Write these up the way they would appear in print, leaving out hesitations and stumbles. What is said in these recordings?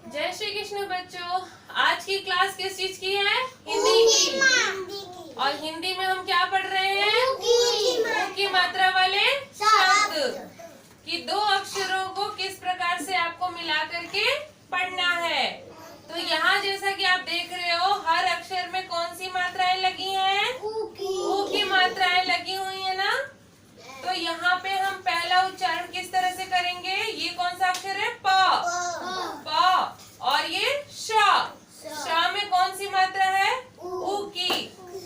जय श्री कृष्ण बच्चों। आज की क्लास किस चीज की है? हिंदी की। और हिंदी में हम क्या पढ़ रहे हैं? ऊ की मात्रा वाले शब्द कि दो अक्षरों को किस प्रकार से आपको मिला करके पढ़ना है। तो यहाँ जैसा कि आप देख रहे हो, हर अक्षर में कौन सी मात्राएं लगी हैं? ऊ की मात्राएं लगी हुई है ना। तो यहाँ पे हम पहला उच्चारण किस तरह से करेंगे? ये कौन सा अक्षर है? प। और ये श। श में कौन सी मात्रा है? ऊ की।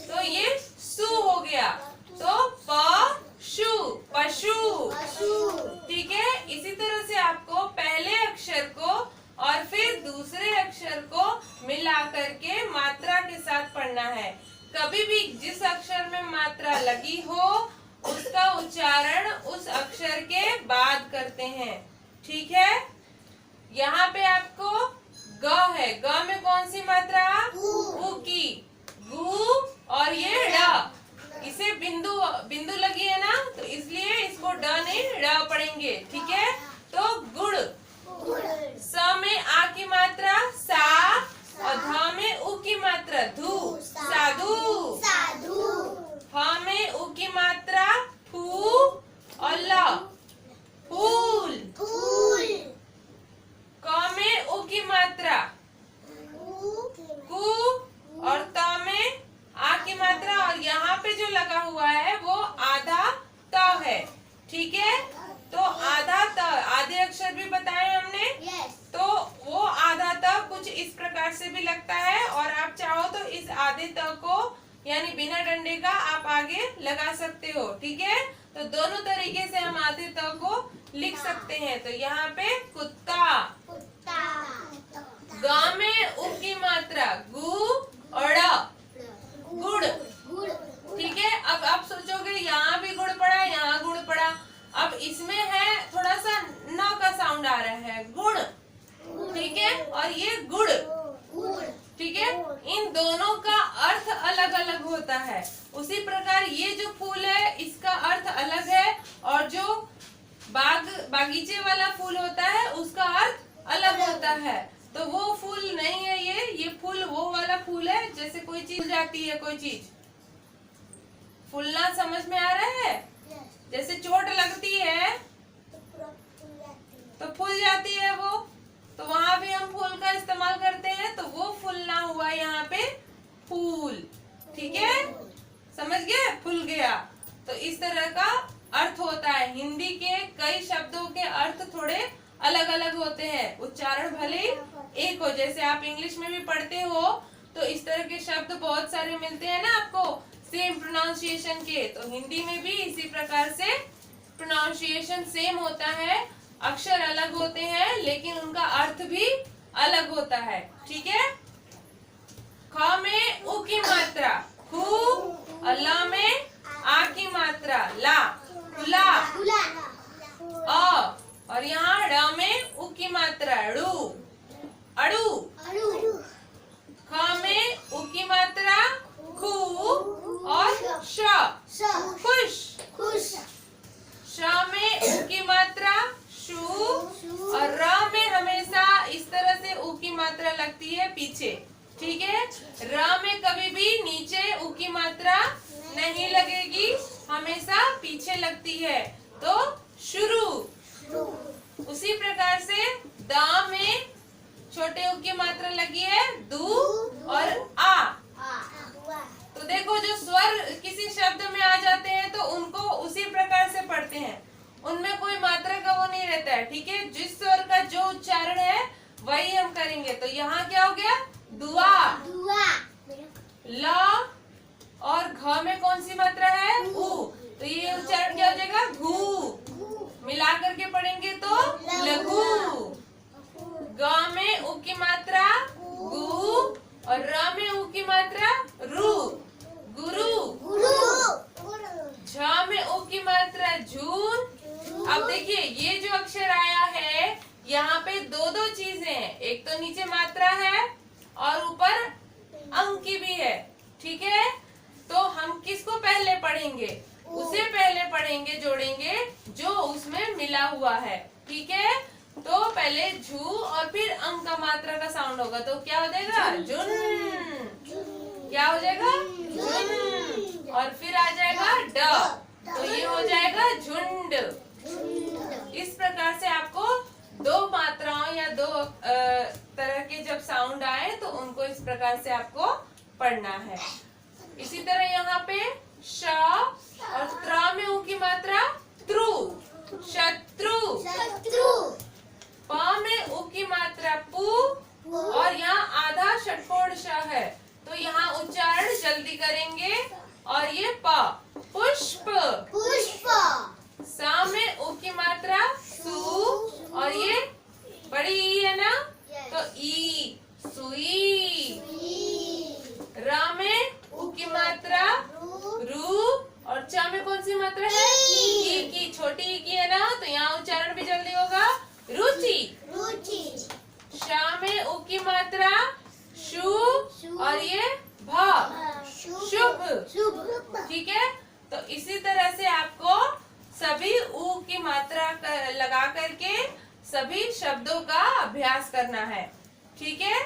तो ये सु हो गया। तो पशु, पशु। ठीक है। इसी तरह से आपको पहले अक्षर को और फिर दूसरे अक्षर को मिला करके मात्रा के साथ पढ़ना है। कभी भी जिस अक्षर में मात्रा लगी हो उसका उच्चारण उस अक्षर के बाद करते हैं। ठीक है। यहाँ पे आपको ग है। ग में कौन सी मात्रा? ऊ की। गु और ये ड। इसे बिंदु बिंदु लगी है ना, तो इसलिए इसको ड नहीं ड़ पढ़ेंगे। ठीक है। तो गुड़। स में आ की मात्रा सा और ध में उ की मात्रा धू, साधु। ह में उ की मात्रा फू और ल, फूल। क में उ की मात्रा कु और त में आ की मात्रा, और यहाँ पे जो लगा हुआ है वो आधा त है। ठीक है। तो आधा त, आधे अक्षर भी बताए हमने। तो वो आधा त कुछ इस प्रकार से भी लगता है, और आप चाहो तो इस आधे त को यानी बिना डंडे का आप आगे लगा सकते हो। ठीक है। तो दोनों तरीके से हम आधे त को लिख सकते हैं। तो यहाँ पे कुत्ता। ग में उ की मात्रा गु और ड़, गुड़। ठीक है। अब आप सोचोगे यहाँ भी गुड़ पड़ा, यहाँ गुड़ पड़ा। अब इसमें है थोड़ा सा न का साउंड आ रहा है, गुड़। ठीक है। और ये गुड़। ठीक है। इन दोनों का अर्थ अलग अलग होता है। उसी प्रकार ये जो फूल है इसका अर्थ अलग है, और जो बागीचे वाला फूल होता है उसका अर्थ अलग होता है। तो वो फूल नहीं है ये फूल वो वाला फूल है। जैसे कोई चीज जाती है, कोई चीज फूलना समझ में आ रहा है? जैसे चोट लगती है तो फूल जाती है वो, तो वहां भी हम फूल का इस्तेमाल करते हैं। तो वो फूलना हुआ यहाँ पे फूल। ठीक है। समझ गए? फूल गया। तो इस तरह का अर्थ होता है। हिंदी के कई शब्दों के अर्थ थोड़े अलग अलग होते हैं। उच्चारण भले एक हो, जैसे आप इंग्लिश में भी पढ़ते हो तो इस तरह के शब्द बहुत सारे मिलते हैं ना आपको, सेम प्रोनाउंसिएशन के। तो हिंदी में भी इसी प्रकार से प्रोनाउंसिएशन सेम होता है। अक्षर अलग होते हैं लेकिन उनका अर्थ भी अलग होता है। ठीक है। ख में उ की मात्रा खू और ल में आ की मात्रा ला, खुला। अ और यहाँ ड़ में उ की मात्रा ड़ू, अड़ू। ख में उ की मात्रा खू और श, खुश। श में उ की मात्रा शू और र में हमेशा इस तरह से उ की मात्रा लगती है पीछे। ठीक है। र में कभी भी नीचे उ की मात्रा नहीं लगेगी, हमेशा पीछे लगती है। तो शुरू। उसी प्रकार से द में छोटे उ की मात्रा लगी है दू और आ। तो देखो जो स्वर किसी शब्द में आ जाते हैं तो उनको उसी प्रकार से पढ़ते हैं, उनमें कोई मात्रा का वो नहीं रहता है। ठीक है। जिस स्वर का जो उच्चारण है वही हम करेंगे। तो यहाँ क्या हो गया? दुआ। ल और घ में कौन सी मात्रा है? उ। तो ये उच्चारण क्या हो जाएगा? घू। मिला करके पढ़ेंगे तो लघु। ग में उ की मात्रा गु और र में उ की मात्रा रू, गुरु। झ में उ की मात्रा झून। अब देखिए ये जो अक्षर आया है यहाँ पे दो चीजें हैं, एक तो नीचे मात्रा है और ऊपर अंक की भी है। ठीक है। तो हम किसको पहले पढ़ेंगे? उसे पहले पढ़ेंगे, जोड़ेंगे जो उसमें मिला हुआ है। ठीक है। तो पहले झू और फिर अंग का मात्रा का साउंड होगा, तो क्या हो जाएगा? झुन। क्या हो जाएगा? झुन। और फिर आ जाएगा ड, तो ये हो जाएगा झुंड। इस प्रकार से आपको दो मात्राओं या दो तरह के जब साउंड आए तो उनको इस प्रकार से आपको पढ़ना है। इसी तरह यहाँ पे श और त्र में उ की मात्रा त्रु, शत्रु। प में उ की मात्रा पु, और यहाँ आधा षटकोण श है, तो यहाँ उच्चारण जल्दी करेंगे। और ये प, पुष्प। सा में उ की मात्रा सु, और ये बड़ी ई है ना, तो ई, सुई। रा में उ की मात्रा रू, और च में कौन सी मात्रा है? ई की, छोटी ई की है ना, तो यहाँ उच्चारण भी जल्दी होगा, रुचि। शा में उ की मात्रा शु, और ये भ, शुभ। ठीक है, तो इसी तरह से आपको सभी उ की मात्रा लगा करके सभी शब्दों का अभ्यास करना है। ठीक है।